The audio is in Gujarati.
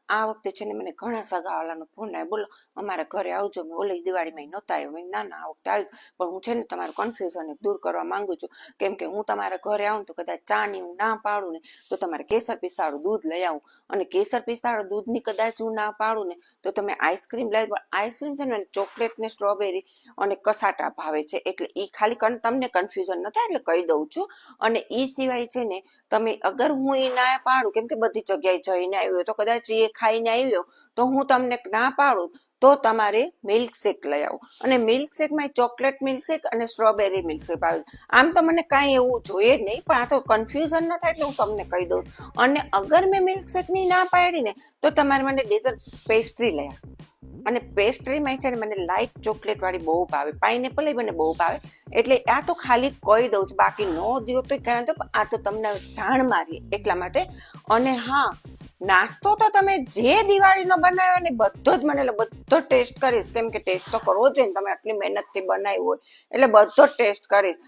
આ વખતે છે ને મને ઘણા સગાવાલાનો ફોન આવ્યો, બોલો અમારા ઘરે આવજો. મેં ઓલી દિવાળીમાં નહોતા આવ્યો. મેં ના ના આ વખતે આવ્યું, પણ હું છે ને તમારું કન્ફ્યુઝન દૂર કરવા માંગુ છું. કેમ કે હું તમારા ઘરે આવું તો કદાચ ચા ની હું ના પાડું ને તો તમારે કેસર પિસ્તાળું દૂધ લઈ આવું, અને કેસર પિસ્તાળું દૂધની કદાચ હું ના પાડું ને તો તમે આઈસ્ક્રીમ લઈ. પણ આઈસ્ક્રીમ છે ને ચોકલેટ ને સ્ટ્રોબેરી અને કસાટા ભાવે છે, એટલે એ ખાલી તમને કન્ફ્યુઝન ન થાય એટલે કહી દઉં છું. અને એ સિવાય છે ને તમે અગર હું એ ના પાડું, કેમ કે બધી જગ્યાએ જઈને આવ્યો તો કદાચ એ ખાઈને આવ્યો તો હું તમને ના પાડું તો તમારે મિલ્ક શેક લઈ આવો. અને મિલ્ક શેકમાં ચોકલેટ મિલ્ક શેક અને સ્ટ્રોબેરી મિલ્ક શેક આવે. આમ તો મને કાંઈ એવું જોઈએ જ નહીં, પણ આ તો કન્ફ્યુઝન ન થાય એટલે હું તમને કહી દઉં. અને અગર મેં મિલ્ક શેકની ના પાડી ને તો તમારે મને ડેઝર્ટ પેસ્ટ્રી લઈ આવો. અને પેસ્ટ્રીમાં છે ને મને લાઈટ ચોકલેટ વાળી બહુ ભાવે, પાઇનેપલ મને બહુ ભાવે. એટલે આ તો ખાલી કહી દઉં છું, બાકી ન દો તો કહેવાય. તો આ તો તમને જાણ મારી એટલા માટે. અને હા, નાસ્તો તો તમે જે દિવાળીનો બનાવ્યો ને બધો જ મને બધો ટેસ્ટ કરીશ, કેમ કે ટેસ્ટ તો કરવો જોઈએ ને, તમે આટલી મહેનતથી બનાવ્યું હોય એટલે બધો ટેસ્ટ કરીશ.